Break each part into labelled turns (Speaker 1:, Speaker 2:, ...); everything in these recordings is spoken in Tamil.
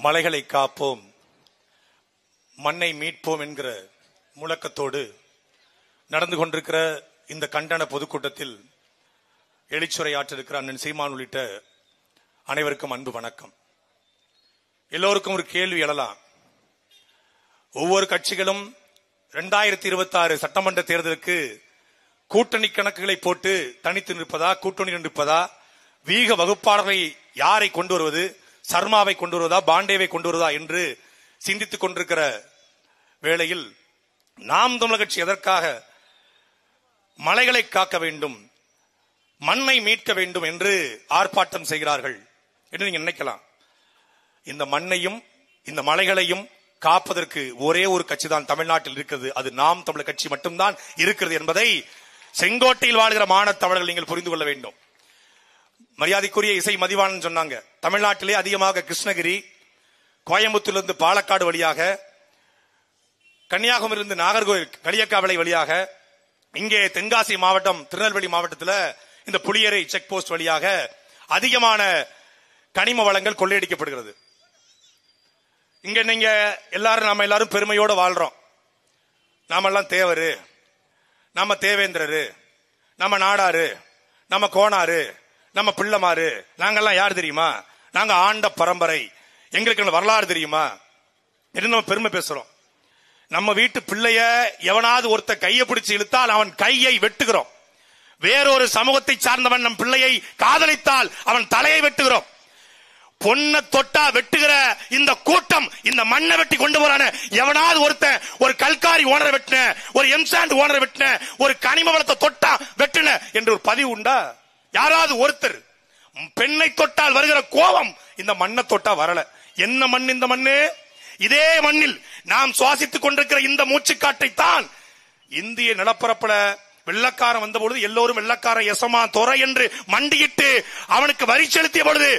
Speaker 1: மலைகளை காப்போம், மண்ணை மீட்போம் என்கிற முழக்கத்தோடு நடந்து கொண்டிருக்கிற இந்த கண்டன பொதுக்கூட்டத்தில் எழுச்சுரையாற்றிருக்கிற அண்ணன் சீமான் உள்ளிட்ட அனைவருக்கும் அன்பு வணக்கம். எல்லோருக்கும் ஒரு கேள்வி எழலாம். ஒவ்வொரு கட்சிகளும் 2026 சட்டமன்ற தேர்தலுக்கு கூட்டணி கணக்குகளை போட்டு தனித்து நிற்பதா, கூட்டணி நிற்பதா, வீக வகுப்பாளர்களை யாரை கொண்டு வருவது, சர்மாவை கொண்டு வருவதா, பாண்டேவை கொண்டு வருவதா என்று சிந்தித்துக் கொண்டிருக்கிற வேளையில் நாம் தமிழர் கட்சி எதற்காக மலைகளை காக்க வேண்டும், மண்ணை மீட்க வேண்டும் என்று ஆர்ப்பாட்டம் செய்கிறார்கள் என்று நீங்க நினைக்கலாம். இந்த மண்ணையும் இந்த மலைகளையும் காப்பதற்கு ஒரே ஒரு கட்சி தான் தமிழ்நாட்டில் இருக்கிறது. அது நாம் தமிழர் கட்சி மட்டும்தான் இருக்கிறது என்பதை செங்கோட்டையில் வாழ்கிற மாணவ தமிழர்கள் நீங்கள் புரிந்து கொள்ள வேண்டும். மரியாதைக்குரிய இசை மதிவாணன் சொன்னாங்க, தமிழ்நாட்டிலே அதிகமாக கிருஷ்ணகிரி, கோயம்புத்தூரிலிருந்து பாலக்காடு வழியாக, கன்னியாகுமரியிலிருந்து நாகர்கோவில் களியக்காவிளை வழியாக, இங்கே தென்காசி மாவட்டம் திருநெல்வேலி மாவட்டத்தில் இந்த புளியரை செக் போஸ்ட் வழியாக அதிகமான கனிம வளங்கள் கொள்ளையடிக்கப்படுகிறது. இங்க நீங்க எல்லாரும் நாம எல்லாரும் பெருமையோடு வாழ்றோம். நாமெல்லாம் தேவரு, நம்ம தேவேந்திரரு, நம்ம நாடாரு, நம்ம கோணாரு, நம்ம பிள்ளைமாரு, நாங்கெல்லாம் யார் தெரியுமா, நாங்க ஆண்ட பரம்பரை, எங்களுக்கு வரலாறு தெரியுமா என்று நம்ம பெருமை பேசுறோம். நம்ம வீட்டு பிள்ளைய எவனாவது ஒருத்த கையை பிடிச்சு இழுத்தால் அவன் கையை வெட்டுகிறோம். வேறொரு சமூகத்தை சார்ந்தவன் நம் பிள்ளையை காதலித்தால் அவன் தலையை வெட்டுகிறோம். பொண்ணை தொட்டா வெட்டுகிற இந்த கூட்டம் இந்த மண்ணை வெட்டி கொண்டு போறான எவனாவது ஒருத்தன் ஒரு கல்காரி ஓனரை வெட்டின, ஒரு எம்சாண்ட் ஓனரை வெட்டின, ஒரு கனிம வளத்தை தொட்டா வெட்டின என்று ஒரு பதிவு உண்டா? யாராவது ஒருத்தர் பெண்ணை தொட்டால் வருகிற கோபம் இந்த மண்ணை தொட்டா வரல. என்ன மண் இந்த மண்ணு? இதே மண்ணில் நாம் சுவாசித்துக் கொண்டிருக்கிற இந்த மூச்சுக்காட்டை தான் இந்திய நிலப்பரப்புல வெள்ளக்காரன் வந்த பொழுது எல்லோரும் வெள்ளக்காரன் எசமா துறை என்று மண்டியிட்டு அவனுக்கு வரி செலுத்திய பொழுது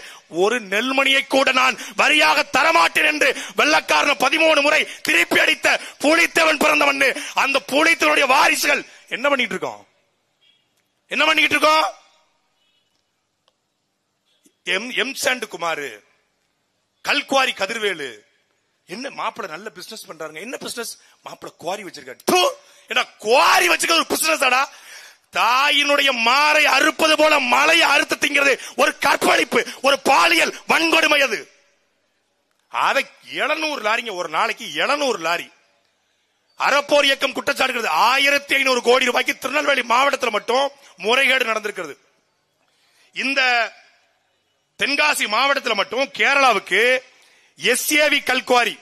Speaker 1: ஒரு நெல்மணியை கூட நான் வரியாக தரமாட்டேன் என்று வெள்ளக்காரன் 13 முறை திருப்பி அடித்த பூலித்தேவன் பிறந்த மண்ணு. அந்த பூலித்தேவனுடைய வாரிசுகள் என்ன பண்ணிட்டு இருக்கோம்? என்ன பண்ணிட்டு இருக்கோம்? எம் சாண்ட் குமார், கல்குவாரி கதிர்வேலு, என்ன மாப்பிள்ள நல்ல பிசினஸ் பண்றாங்க. என்ன பிசினஸ்? மாப்பிள்ள குவாரி வச்சிருக்காரு. குவாரி வச்சுக்க ஒரு பிசினஸ் ஆடா. தாயினுடைய மாறை அறுப்பது போல மலையை அறுத்து திங்கிறது ஒரு கற்பழிப்பு, ஒரு பாலியல் வன்கொடுமை. அது அதை 700 லாரிங்க ஒரு நாளைக்கு, 700 லாரி. அறப்போர் இயக்கம் குற்றச்சாட்டுகிறது 1500 கோடி ரூபாய்க்கு திருநெல்வேலி மாவட்டத்தில் மட்டும் முறைகேடு நடந்திருக்கிறது. இந்த தென்காசி மாவட்டத்தில் மட்டும் கேரளாவுக்கு எஸ்ஏவி கல்குவாரி,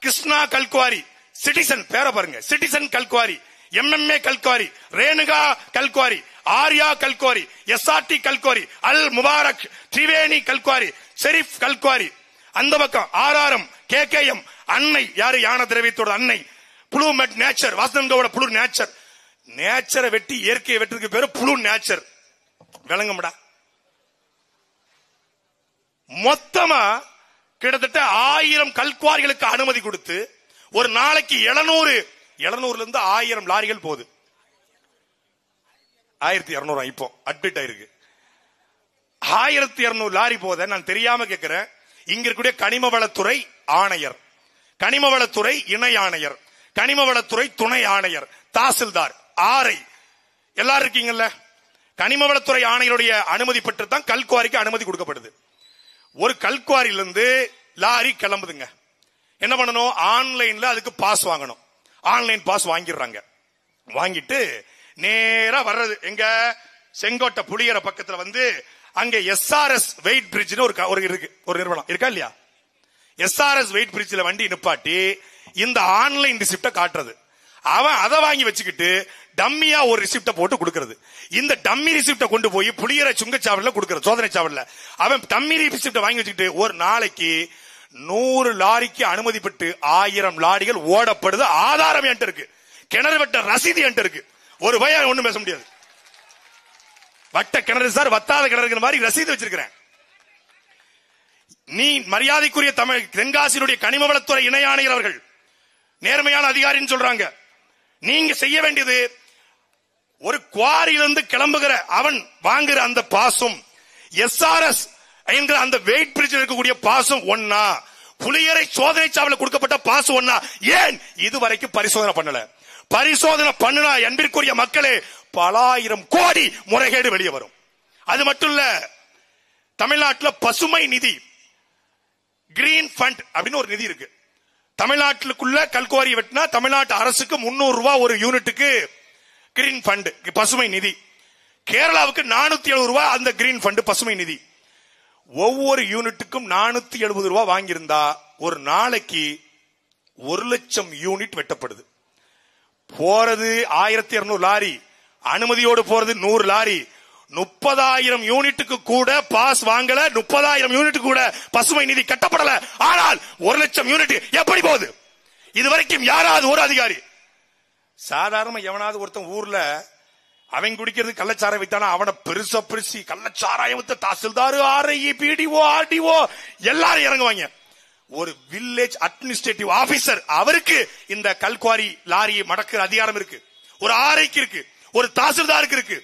Speaker 1: கிருஷ்ணா கல்குவாரி, சிட்டிசன் பேரை பாருங்க, சிட்டிசன் கல்குவாரி, எம்எம்ஏ கல்குவாரி, ரேணுகா கல்குவாரி, ஆர்யா கல்குவாரி, எஸ்ஆர்டி கல்குவாரி, அல் முபாரக் திரிவேணி கல்குவாரி, ஷெரீப் கல்குவாரி, அந்த பக்கம் ஆர்ஆர்எம், கேகேஎம், அன்னை யாரு யான திரவியத்தோட அன்னை, புளூ மெட் நேச்சர், வாசனங்கோட புளூ நேச்சர். நேச்சரை வெட்டி இயற்கையை வெட்டுறதுக்கு பேரு புளூ நேச்சர். விளங்கும்டா. மொத்தமா கிட்டத்தட்ட 1000 கல்குவாரிகளுக்கு அனுமதி கொடுத்து ஒரு நாளைக்கு 700 இருந்து 1000 லாரிகள் போகுது. 1200 இப்போ அட்மிட் ஆயிருக்கு. 1200 லாரி போத நான் தெரியாம கேட்கிறேன். இங்க இருக்கக்கூடிய கனிமவளத்துறை ஆணையர், கனிமவளத்துறை இணை ஆணையர், கனிமவளத்துறை துணை ஆணையர், தாசில்தார், ஆர்ஐ எல்லாரும் இருக்கீங்கல்ல. கனிமவளத்துறை ஆணையருடைய அனுமதி பெற்று தான் கல்குவாரிக்கு அனுமதி கொடுக்கப்படுது. ஒரு கல்குவாரியிலிருந்து லாரி கிளம்புதுங்க. என்ன பண்ணணும்? ஆன்லைன்ல அதுக்கு பாஸ் வாங்கணும். ஆன்லைன் பாஸ் வாங்கிடுறாங்க. வாங்கிட்டு நேரா வர்றது எங்க? செங்கோட்டை புளியற பக்கத்துல வந்து அங்க எஸ்ஆர்எஸ் வெயிட் பிரிட்ஜ் ஒரு நிறுவனம் இருக்கா இல்லையா? எஸ்ஆர்எஸ் வெயிட் பிரிட்ஜ்ல வண்டி நிப்பாட்டி இந்த ஆன்லைன் ரிசிப்ட காட்டுறது. அவன் அதை வாங்கி வச்சுக்கிட்டு டம்மியா ஒரு ரிசிப்ட போட்டு கொடுக்கிறது. இந்த டம்மி ரிசிப்ட கொண்டு போய் புளியற சுங்கச்சாவடில கொடுக்கிறது, சோதனை சாவடில. அவன் டம்மி ரிசிப்ட வாங்கி வச்சுக்கிட்டு ஒரு நாளைக்கு 100 லாரிக்கு அனுமதி பெற்று 1000 லாரிகள் ஓடப்படுது. ஆதாரம் என்கிட்ட இருக்கு, கிணறு வெட்ட ரசீது என்கிட்ட இருக்கு. ஒரு பயம் ஒண்ணும் பேச முடியாது. வட்ட கிணறு சார், வத்தாத கிணறு மாதிரி ரசீது வச்சிருக்கிறேன். நீ மரியாதைக்குரிய தமிழ் தென்காசியினுடைய கனிமவளத்துறை இணை ஆணையர் அவர்கள் நேர்மையான அதிகாரின்னு சொல்றாங்க. நீங்க செய்ய வேண்டியது ஒரு குவாரியிலிருந்து கிளம்புகிற அவன் வாங்குற அந்த பாசும் எஸ்ஆர்எஸ் என்கிற அந்த வெயிட் பிரிட்ஜ் இருக்கக்கூடிய பாசும் ஒன்னா, புளியரை சோதனை சாவல கொடுக்கப்பட்ட பாஸ் ஒன்னா ஏன் இதுவரைக்கும் பரிசோதனை பண்ணல? பரிசோதனை பண்ணுனா என்பதற்குரிய மக்களே பல ஆயிரம் கோடி முறைகேடு வெளியே வரும். அது மட்டும் இல்ல, தமிழ்நாட்டில் பசுமை நிதி கிரீன் ஃபண்ட் அப்படின்னு ஒரு நிதி இருக்கு. தமிழ்நாட்டுக்குள்ள கல்குவாரி வெட்டினா தமிழ்நாட்டு அரசுக்கு 300 ரூபாய் ஒரு யூனிட்டுக்கு கிரீன் ஃபண்ட் பசுமை நிதி. கேரளாவுக்கு 470 ரூபாய் அந்த கிரீன் ஃபண்ட் பசுமை நிதி. ஒவ்வொரு யூனிட்டுக்கும் 470 ரூபாய் வாங்கியிருந்தா ஒரு நாளைக்கு 1,00,000 யூனிட் வெட்டப்படுது. போறது 1200 லாரி, அனுமதியோடு போறது 100 லாரி. 30,000 யூனிட்டுக்கு கூட பாஸ் வாங்கல, 30,000 யூனிட் கூட பசுமை நிதி கட்டப்படல. ஆனால் 1,00,000 யூனிட் எப்படி போகுது? இதுவரைக்கும் யாராவது ஒரு அதிகாரி, சாதாரண எவனாவது ஒருத்தன் ஊர்ல அவன் குடிக்கிறது கள்ளச்சாராயம் வித்தானா அவனை பெருசா பெருசி கள்ளச்சாராயம் வித்த தாசில்தார், ஆர்ஐ, பிடிஓ, ஆர்டிஓ எல்லாரும் இறங்குவாங்க. ஒரு வில்லேஜ் அட்மினிஸ்ட்ரேட்டிவ் ஆபீசர் அவருக்கு இந்த கல்குவாரி லாரியை மடக்குற அதிகாரம் இருக்கு. ஒரு ஆர்ஐக்கு இருக்கு, ஒரு தாசில்தாருக்கு இருக்கு.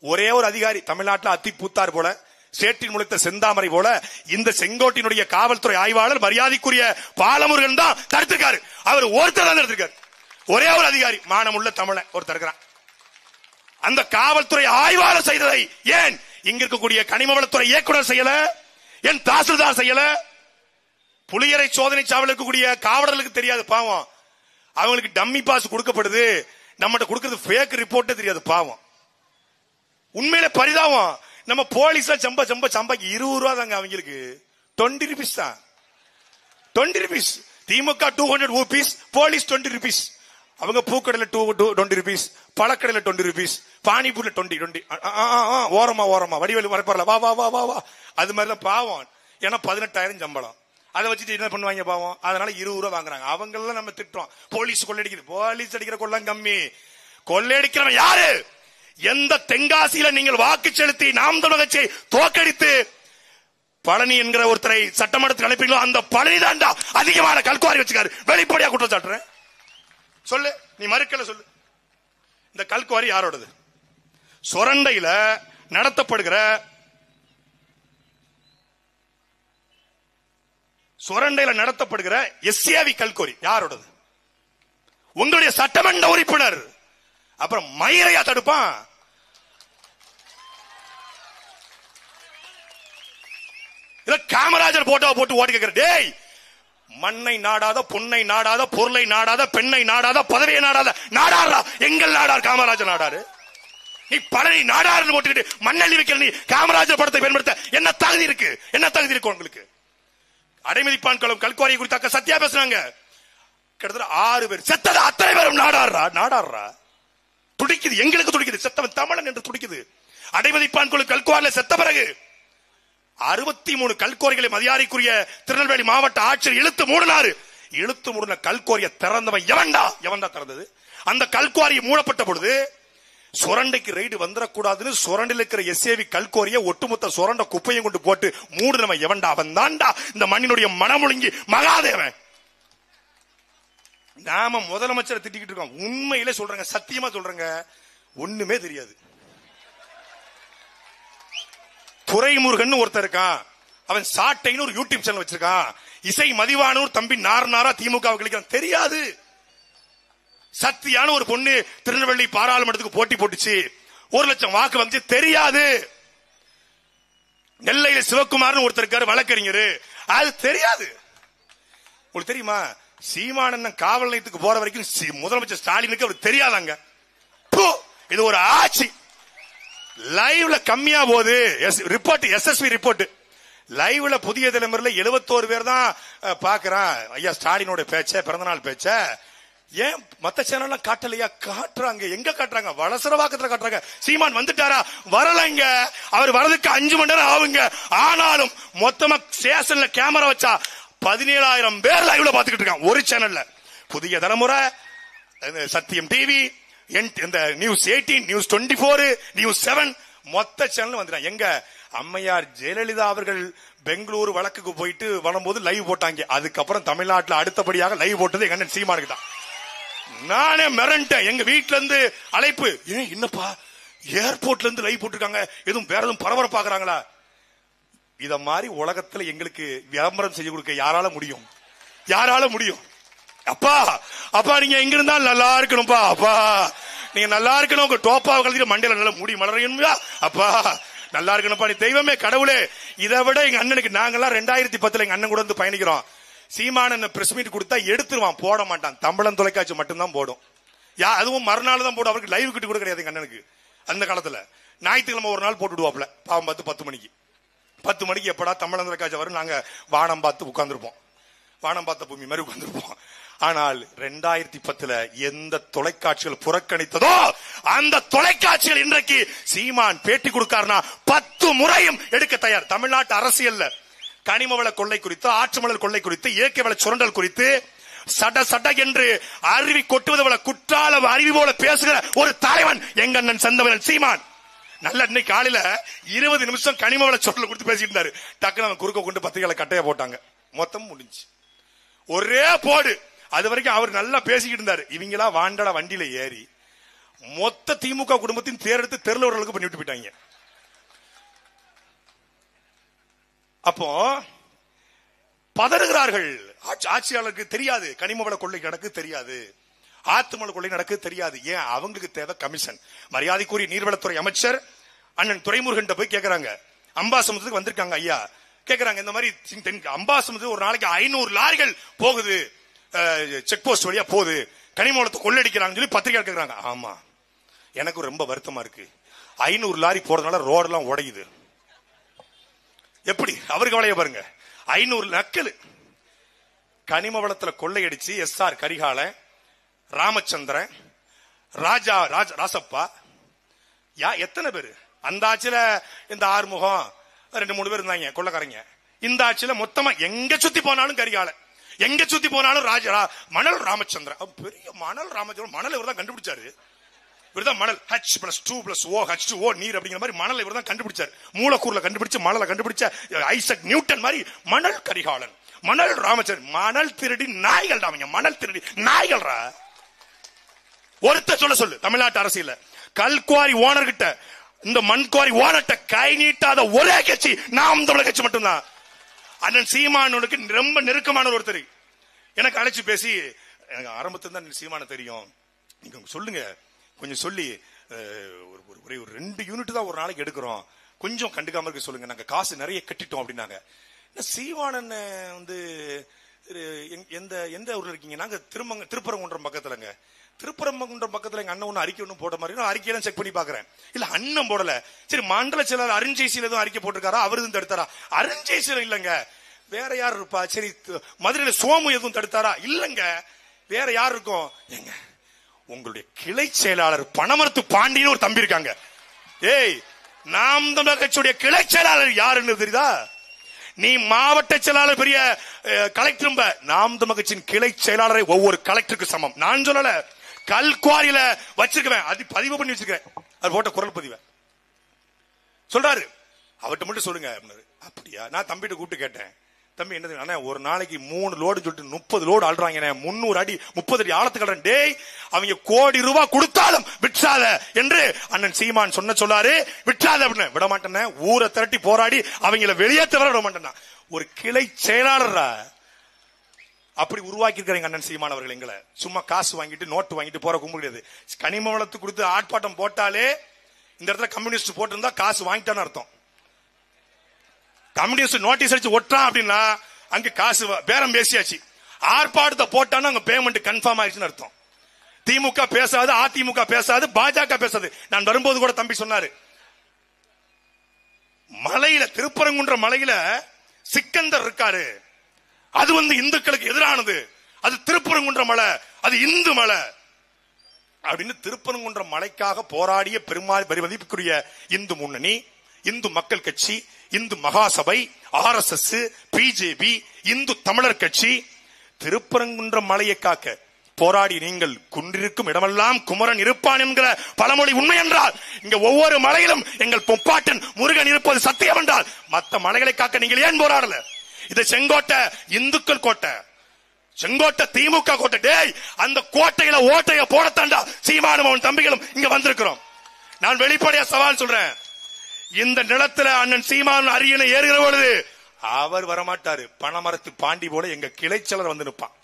Speaker 1: ஒரே ஒரு அதிகாரி தமிழ்நாட்டில் அத்தி பூத்தார் போல, சேற்றின் முளைத்த செந்தாமரை போல இந்த செங்கோட்டினுடைய காவல்துறை ஆய்வாளர் மரியாதைக்குரிய பாலமுருகன் தான் தடுத்திருக்காரு. அவர் ஒருத்தர் தான் தடுத்திருக்காரு. ஒரே ஒரு அதிகாரி, மானமுள்ள தமிழன் ஒருத்தர் இருக்கிறான். அந்த காவல்துறை ஆய்வாளர் செய்ததை ஏன் இங்க இருக்கக்கூடிய கனிமவளத்துறை இயக்குனர் செய்யல? ஏன் தாசில்தார் செய்யல? புளியரை சோதனை சாவல் இருக்கக்கூடிய காவலர்களுக்கு தெரியாது பாவம். அவங்களுக்கு டம்மி பாஸ் கொடுக்கப்படுது, நம்மகிட்ட கொடுக்கிறது ஃபேக் ரிப்போர்ட்டே தெரியாது பாவம். உண்மையில பரிதாபம். நம்ம போலீஸ்ல சம்பாக்கு 20 ரூபா தாங்க, அவங்களுக்கு 20 ரூபீஸ் தான். 20 ரூபீஸ். திமுக 200 ரூபீஸ், போலீஸ் 20 ரூபீஸ். அவங்க பூக்கடையில 20 ரூபீஸ், பழக்கடையில 20 ரூபீஸ், பானிபூர்ல 20. ஓரமா வடிவேலு வரப்பறல வா வா வா வா வா. அது மாதிரிதான் பாவம். ஏன்னா 18,000 சம்பளம். அதை வச்சுட்டு என்ன பண்ணுவாங்க பாவம்? அதனால 20 ரூபா வாங்குறாங்க. அவங்கள நம்ம திட்டுறோம், போலீஸ் கொள்ளையடிக்குது. போலீஸ் அடிக்கிற கொள்ளம் கம்மி, கொள்ளையடிக்கிறவன் யாரு? எந்த தென்காசியில நீங்கள் வாக்கு செலுத்தி நாம் தமிழர் கட்சியை தோற்கடித்து பழனி என்கிற ஒருத்தரை சட்டமன்றத்துக்கு அனுப்பிங்களோ அந்த பழனி தாண்டா அதிகமான கல்குவாரி வச்சுக்காரு. வெளிப்படையா குற்றம் சாட்டுறேன். சொல்லு, நீ மறுக்கல சொல்லு. இந்த கல்குவாரி யாரோடது? சொரண்டையில நடத்தப்படுகிற எஸ்ஏவி கல்குவாரி யாரோடது? உங்களுடைய சட்டமன்ற உறுப்பினர். அப்புறம் மயிரையா தடுப்பான்? காமராஜர் போட்டோ போட்டு ஓடி கேட்கிற, டேய் மண்ணை நாடாத, பொன்னை நாடாத, பொருளை நாடாத, பெண்ணை நாடாத, பதவியை நாடாத நாடாரா எங்கள் நாடார் காமராஜர் நாடாரு. நீ பழனி நாடாருன்னு போட்டுக்கிட்டு மண்ணள்ளி வைக்கிற நீ காமராஜர் படத்தை பயன்படுத்த என்ன தகுதி இருக்கு? என்ன தகுதி இருக்கு உங்களுக்கு? அடைமதிப்பான் களம் கல்குவாரியை குறித்தாக்க சத்தியா பேசுறாங்க. கிட்டத்தட்ட 6 பேர் செத்தது, அத்தனை பேரும் நாடாரா துடிக்குது. எங்களுக்கு துடிக்குது, செத்தவன் தமிழன் என்று துடிக்குது. அடைமதிப்பான் குழு கல்குவாரியில் செத்த பிறகு 63 கல்குவாரிகளை மதியாரிக்குரிய திருநெல்வேலி மாவட்ட ஆட்சியர் இழுத்து மூடின கல்குவாரியை திறந்தவன் எவன்டா திறந்தது? அந்த கல்குவாரியை மூடப்பட்ட பொழுது சுரண்டைக்கு ரைடு வந்துடக்கூடாதுன்னு சுரண்டில் இருக்கிற எஸ்ஏவி கல்குவாரியை ஒட்டுமொத்த சுரண்ட குப்பையும் கொண்டு போட்டு மூடுனவன் எவன்டா? அவன் தாண்டா இந்த மண்ணினுடைய மனமுழுங்கி மகாதேவன். நாம முதலமைச்சரை திட்டிக்கிட்டு இருக்கோம். உண்மையிலே சொல்றேங்க, சத்தியமா சொல்றேங்க, ஒண்ணுமே தெரியாது. துரைமுருகன் ஒருத்தர் இருக்கான், அவன் சாட்டைன்னு ஒரு யூடியூப் சேனல் வச்சிருக்கான். இசை மதிவானூர் தம்பி நார்னாரா திமுக கிடைக்கிறான் தெரியாது. சக்தியான ஒரு பொண்ணு திருநெல்வேலி பாராளுமன்றத்துக்கு போட்டி போட்டுச்சு, 1,00,000 வாக்கு வந்து தெரியாது. நெல்லையில சிவகுமார்னு ஒருத்தர் இருக்காரு வழக்கறிஞர், அது தெரியாது. உங்களுக்கு தெரியுமா? சீமானந்தன் காவல் நிலையத்துக்கு போற வரைக்கும் முதலமைச்சர் ஸ்டாலினுக்கு அவர் தெரியாதாங்க. இது ஒரு ஆட்சி. லைவ்ல கம்மியா போகுது ரிப்போர்ட், எஸ்எஸ்பி ரிப்போர்ட். லைவ்ல புதிய தலைமுறையில் 71 பேர் தான் பாக்குறான் ஐயா ஸ்டாலினோட பேச்ச, பிறந்தநாள் பேச்ச. ஏன் மத்த சேனல் காட்டலையா? காட்டுறாங்க. எங்க காட்டுறாங்க? வளசரவாக்கத்துல காட்டுறாங்க. சீமான் வந்துட்டாரா? வரலைங்க. அவர் வரதுக்கு 5 மணி நேரம் ஆகுங்க. ஆனாலும் மொத்தமா ஸ்டேஷன்ல கேமரா வச்சா 17,000 பேர் லைவ்ல பாத்துக்கிட்டு இருக்கான் ஒரு சேனல்ல. புதிய தலைமுறை, சத்தியம் டிவி, இந்த நியூஸ் 18, நியூஸ் 24, நியூஸ் 7 மொத்த சேனல் வந்துட்டான். எங்க அம்மையார் ஜெயலலிதா அவர்கள் பெங்களூரு வழக்குக்கு போயிட்டு வரும்போது லைவ் போட்டாங்க. அதுக்கப்புறம் தமிழ்நாட்டில் அடுத்தபடியாக லைவ் போட்டது எங்க அண்ணன் சீமானுக்கு தான். நானே மிரண்டேன். எங்க வீட்டுல இருந்து அழைப்பு, என்னப்பா ஏர்போர்ட்ல இருந்து லைவ் போட்டிருக்காங்க, எதுவும் வேற எதுவும் பரபரப்பாக்குறாங்களா? இத மாதிரி உலகத்துல எங்களுக்கு விளம்பரம் செய்ய கொடுக்க யாரால முடியும்? யாரால முடியும்? அப்பா அப்பா நீங்க எங்க இருந்தாலும் நல்லா இருக்கணும்பா. அப்பா நீங்க நல்லா இருக்கணும். உங்க டோப்பா கலந்து மண்டையில நல்லா முடி மலரையா அப்பா நல்லா இருக்கணும்ப்பா. நீ தெய்வமே கடவுளே. இதை விட எங்க அண்ணனுக்கு நாங்கெல்லாம் 2010 எங்க அண்ணன் கூட வந்து பயணிக்கிறோம். சீமான பிரஸ் மீட் கொடுத்தா எடுத்துருவான், போட மாட்டான். தமிழன் தொலைக்காட்சி மட்டும்தான் போடும். அதுவும் மறுநாள் தான் போடும். அவருக்கு லைவ் கிட்ட கூட கிடையாது எங்க அண்ணனுக்கு. அந்த காலத்துல ஞாயிற்றுக்கிழமை ஒரு நாள் போட்டுடுவாப்ல. பாவம் பார்த்து 10 மணிக்கு எப்படா தமிழன் தொலைக்காட்சி வரும். நாங்க வானம் பார்த்து உட்கார்ந்துருப்போம். வானம் பார்த்த பூமி மாதிரி உட்கார்ந்துருப்போம். ஆனால் 2010 எந்த தொலைக்காட்சிகள் புறக்கணித்ததோ அந்த தொலைக்காட்சிகள் இன்றைக்கு சீமான் பேட்டி கொடுக்காருனா 10 முறையும் எடுக்க தயார். தமிழ்நாட்டு அரசியல்ல கனிமவள கொள்ளை குறித்து, ஆற்றுமணல் கொள்ளை குறித்து, இயற்கை வள சுரண்டல் குறித்து சட சட என்று அருவி கொட்டுவது போல குற்றால அருவி போல பேசுகிற ஒரு தலைவன் எங்க அண்ணன் செந்தமிழன் சீமான். நல்ல இன்னைக்கு காலையில 20 நிமிஷம் கனிமவள சுரண்டல் கொடுத்து பேசிட்டு இருந்தாரு. டக்குனு அவன் குறுக்க கொண்டு பத்திரிகையில கட்டைய போட்டாங்க. மொத்தம் முடிஞ்சு ஒரே போடு. அது வரைக்கும் அவர் நல்லா பேசிக்கிட்டு இருந்தாரு. இவங்களா வாண்டடா வண்டியில ஏறி மொத்த திமுக குடும்பத்தின் தேர்தெடுத்து தெருளவர்களுக்கு பண்ணிவிட்டு போயிட்டாங்க. அப்போ பதறுகிறார்கள். ஆட்சியாளருக்கு தெரியாது கனிமவள கொள்ளை நடக்கு தெரியாது, ஆத்துமணல் கொள்ளை நடக்கு தெரியாது. ஏன்? அவங்களுக்கு தேவை கமிஷன். மரியாதைக்குரிய நீர்வளத்துறை அமைச்சர் அண்ணன் துரைமுருகன் போய் கேட்கிறாங்க. அம்பாசமுத்திரத்துக்கு வந்திருக்காங்க ஐயா. கேட்கிறாங்க இந்த மாதிரி அம்பாசமுத்திரம் ஒரு நாளைக்கு 500 லாரிகள் போகுது, செக் போஸ்ட் வழியா போகுது, கனிமவளத்தை கொள்ளடிக்கிறாங்க சொல்லி பத்திரிகை கேட்கிறாங்க. ஆமா, எனக்கு ரொம்ப வருத்தமா இருக்கு. 500 லாரி போறதுனால ரோடெல்லாம் உடையுது. எப்படி அவருக்கு கவலைய பாருங்க. 500 நக்கல் கனிமவளத்துல கொள்ளையடிச்சு SR கரிகாலன், ராமச்சந்திரன், ராசப்பா, எத்தனை பேரு அந்த ஆட்சியில? இந்த ஆறுமுகம் 2-3 பேர் இருந்தாங்க கொள்ளக்காரங்க. இந்த ஆட்சியில மொத்தமா எங்க சுத்தி போனாலும் கரிகாலன், எங்க சுத்தி போனாலும் மணல் ராமச்சந்திரன். பெரிய மணல் ராமச்சந்திரன். மணல் இவர் தான் கண்டுபிடிச்சாரு. இவர்தான் மணல் H+2+O H2O நீர் அப்படிங்கிற மாதிரி மணல் இவர் தான் கண்டுபிடிச்சார். மூலக்கூறுல கண்டுபிடிச்சு மணலை கண்டுபிடிச்ச ஐசக் நியூட்டன் மாதிரி மணல் கரிகாலன், மணல் ராமச்சந்திரன். மணல் திருடி நாய்கள். மணல் திருடி நாய்கள். ஒருத்த சொல்லு தமிழ்நாட்டு அரசியல கல்குவாரி ஓனர் கிட்ட, இந்த மண்குவாரி ஓனர்கிட்ட கை நீட்டாத ஒரே கட்சி நாம் தமிழர் கட்சி மட்டும்தான். அண்ணன் சீமானுக்கு ரொம்ப நெருக்கமான ஒருத்தர் எனக்கு அழைச்சு பேசி, எனக்கு ஆரம்பத்துல தான் சீமான தெரியும், நீங்க சொல்லுங்க கொஞ்சம் சொல்லி ஒரு 2 யூனிட் தான் ஒரு நாளைக்கு எடுக்கிறோம், கொஞ்சம் கண்டுக்காம இருக்க சொல்லுங்க, நாங்க காசு நிறைய கட்டிட்டோம் அப்படின்னாங்க. சீவானன் வந்து எந்த ஊர்ல இருக்கீங்க? நாங்க திருப்பரங்குன்றம் பக்கத்துலங்க. திருப்பரங்குன்றம் பக்கத்துல எங்க அண்ணன் ஒண்ணு அறிக்கை ஒண்ணு போட்ட மாதிரி அறிக்கையெல்லாம் செக் பண்ணி பாக்குறேன். இல்ல அண்ணன் போடல. சரி மண்டல செயலர் அருண்ஜெய்சியில எதுவும் அறிக்கை போட்டிருக்காரா? அவரு எதுவும் தடுத்தாரா? அருண்ஜெய்சியில இல்லங்க, வேற யார் இருப்பா? சரி மதுரையில சோமு எதுவும் தடுத்தாரா? இல்லங்க, வேற யார் இருக்கும்? எங்க உங்களுடைய கிளை செயலாளர் பனமரத்து பாண்டின்னு ஒரு தம்பி இருக்காங்க. ஏய், நாம் தமிழர் கட்சியுடைய கிளை செயலாளர் யாருன்னு தெரியுதா? நீ மாவட்ட செயலாளர் பெரிய கலெக்டர், நாம் தமிழர் கட்சியின் கிளை செயலாளரை ஒவ்வொரு கலெக்டருக்கு சமம். நான் சொல்லல, கல்குவாரியில வச்சிருக்கேன், அது பதிவு பண்ணி வச்சிருக்கேன். அது போட்ட குரல் பதிவ சொல்றாரு. அவர்கிட்ட மட்டும் சொல்லுங்க. அப்படியா? நான் தம்பிட்டு கூப்பிட்டு கேட்டேன், தம்பி என்ன ஒரு நாளைக்கு 3 லோடு சொல்லிட்டு 30 லோடு ஆள்றாங்க, 300 அடி 30 அடி ஆழத்துக்கு. டேய், அவங்க கோடி ரூபாய் கொடுத்தாலும் விற்றாத என்று அண்ணன் சீமான் சொல்லாரு. விற்றாத அப்படின்னு விட மாட்டேன். ஊரை திரட்டி போராடி அவங்களை வெளியேற்ற வர விட மாட்டேன். ஒரு கிளை செயலாளர் அப்படி உருவாக்கி இருக்கிற அண்ணன் சீமான் அவர்கள் எங்களை சும்மா காசு வாங்கிட்டு நோட்டு வாங்கிட்டு போற கும்பல் கிடையாது. கனிம வளத்துக்கு கொடுத்து ஆர்ப்பாட்டம் போட்டாலே இந்த இடத்துல கம்யூனிஸ்ட் போட்டிருந்தா காசு வாங்கிட்டான்னு அர்த்தம். கம்யூனிஸ்ட் நோட்டீஸ் அடிச்சு ஒட்டான் அப்படின்னா அங்க காசு பேரம் பேசியாச்சு. ஆர்ப்பாட்டத்தை போட்டான்னு அங்க பேமெண்ட் கன்ஃபார்ம் ஆயிடுச்சுன்னு அர்த்தம். திமுக பேசாது, அதிமுக பேசாது, பாஜக பேசாது. நான் வரும்போது கூட தம்பி சொன்னாரு, மலையில திருப்பரங்குன்ற மலையில சிக்கந்தர் இருக்காரு, அது வந்து இந்துக்களுக்கு எதிரானது, அது திருப்பரங்குன்ற மலை, அது இந்து மலை அப்படின்னு திருப்பரங்குன்ற மலைக்காக போராடிய பெருமதிப்புக்குரிய இந்து முன்னணி, இந்து மக்கள் கட்சி, இந்து மகாசபை, RSS, BJP, இந்து தமிழர் கட்சி, திருப்பரங்குன்ற மலையை காக்க போராடி நீங்கள் குன்றிருக்கும் இடமெல்லாம் குமரன் இருப்பான் என்கிற பழமொழி உண்மை என்றால், இங்க ஒவ்வொரு மலையிலும் எங்கள் பொப்பாட்டன் முருகன் இருப்பது சத்தியம் என்றால், மற்ற மலைகளை காக்க நீங்கள் ஏன் போராடல? இது செங்கோட்டை இந்துக்கள் கோட்டை, செங்கோட்டை திமுக கோட்டை. டேய், அந்த கோட்டையில ஓட்டைய போடத்தாண்டா சீமானும் அவன் தம்பிகளும் இங்க வந்திருக்கிறோம். நான் வெளிப்படையா சவால் சொல்றேன், இந்த நிலத்துல அண்ணன் சீமான் அரியணை ஏறுகிற பொழுது அவர் வரமாட்டாரு. பணமரத்து பாண்டி போல எங்க கிளைச்சலர் வந்து நிற்பான்.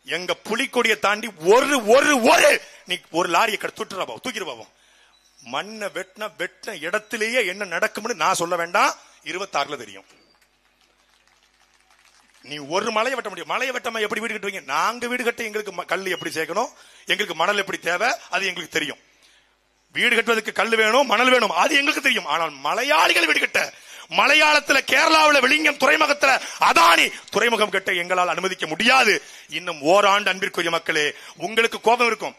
Speaker 1: எங்க புலிக்கொடியை தாண்டி ஒரு ஒரு ஒரு நீ ஒரு லாரியை தூக்கிட்டு பாப்போம். மண்ணை வெட்டின இடத்திலேயே என்ன நடக்கும்னு நான் சொல்ல வேண்டாம், 26ல தெரியும். நீ ஒரு மலையை வெட்ட முடியும். மலையை வெட்டமா எப்படி வீடு கட்டுவீங்க? நாங்க வீடு கட்ட எங்களுக்கு கல் எப்படி சேர்க்கணும், எங்களுக்கு மணல் எப்படி தேவை, அது எங்களுக்கு தெரியும். வீடு கட்டுவதற்கு கல் வேணும், மணல் வேணும், அது எங்களுக்கு தெரியும். ஆனால் மலையாளிகள் வீடு கட்ட, மலையாளத்துல கேரளாவில் விளிங்கம் துறைமுகத்துல அதானி துறைமுகம் கட்ட எங்களால் அனுமதிக்க முடியாது. இன்னும் ஓராண்டு அன்பிற்குரிய மக்களே, உங்களுக்கு கோபம் இருக்கும்.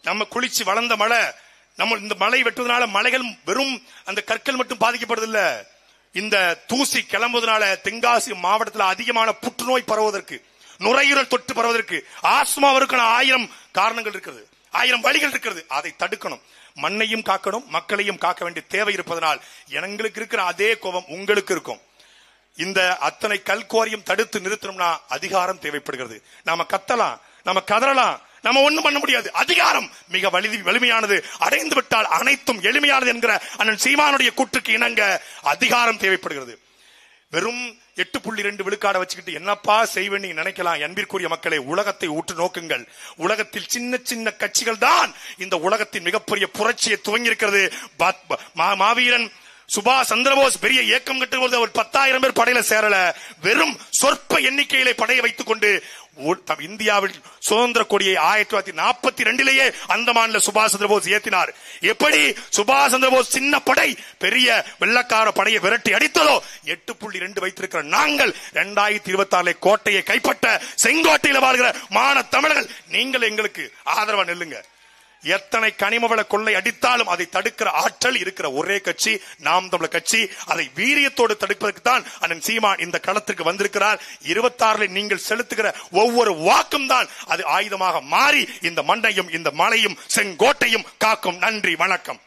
Speaker 1: நம்ம குளிச்சு வளர்ந்த மலை, நம்ம இந்த மலை வெட்டுவதனால மலைகள் வெறும் அந்த கற்கள் மட்டும் பாதிக்கப்படுதில்லை. இந்த தூசி கிளம்புவதனால தென்காசி மாவட்டத்தில் அதிகமான புற்றுநோய் பரவுவதற்கு, நுரையீரல் தொற்று பரவுவதற்கு, ஆஸ்மாவிற்கான 1000 காரணங்கள் இருக்கிறது, 1000 வழிகள் இருக்கிறது. அதை தடுக்கணும். மண்ணையும் காக்கணும், மக்களையும் காக்க வேண்டிய தேவை இருப்பதனால் எங்களுக்கு இருக்கிற அதே கோபம் உங்களுக்கு இருக்கும். இந்த அத்தனை கல்கோரியும் தடுத்து நிறுத்தணும்னா அதிகாரம் தேவைப்படுகிறது. நாம கத்தலாம், நாம கதறலாம், நம்ம ஒண்ணும் பண்ண முடியாது. அதிகாரம் மிக வலிமையானது, அடைந்து விட்டால் அனைத்தும் எளிமையானது என்கிற அண்ணன் சீமானுடைய கூற்றுக்கு இணங்க அதிகாரம் தேவைப்படுகிறது. வெறும் 8.2 விழுக்காட வச்சுக்கிட்டு என்னப்பா செய்வேன் நீங்க நினைக்கலாம். அன்பிற்குரிய மக்களை, உலகத்தை ஊற்று நோக்குங்கள். உலகத்தில் சின்ன சின்ன கட்சிகள் தான் இந்த உலகத்தின் மிகப்பெரிய புரட்சியை துவங்கி இருக்கிறது. மாவீரன் சுபாஷ் சந்திரபோஸ் பெரிய இயக்கம் கட்டும்போது அவர் 10,000 பேர் படையில சேரல, வெறும் சொற்ப எண்ணிக்கையிலே படையை வைத்துக் கொண்டு இந்தியாவில் சுதந்திர கொடியை 1942 அந்தமான்ல சுபாஷ் சந்திரபோஸ் ஏற்றினார். எப்படி சுபாஷ் சந்திரபோஸ் சின்ன படை பெரிய வெள்ளக்கார படையை விரட்டி அடித்ததோ, 8.2 வைத்திருக்கிற நாங்கள் 2026 கோட்டையை கைப்பற்ற செங்கோட்டையில் வாழ்கிற மான தமிழர்கள் நீங்கள் எங்களுக்கு ஆதரவா நெல்லுங்க. எத்தனை கனிமவள கொள்ளை அடித்தாலும் அதை தடுக்கிற ஆற்றல் இருக்கிற ஒரே கட்சி நாம் தமிழர் கட்சி. அதை வீரியத்தோடு தடுப்பதற்கு தான் அண்ணன் சீமான் இந்த களத்திற்கு வந்திருக்கிறார். 26 நீங்கள் செலுத்துகிற ஒவ்வொரு வாக்கும் தான் அது ஆயுதமாக மாறி இந்த மண்ணையும் இந்த மலையும் செங்கோட்டையும் காக்கும். நன்றி, வணக்கம்.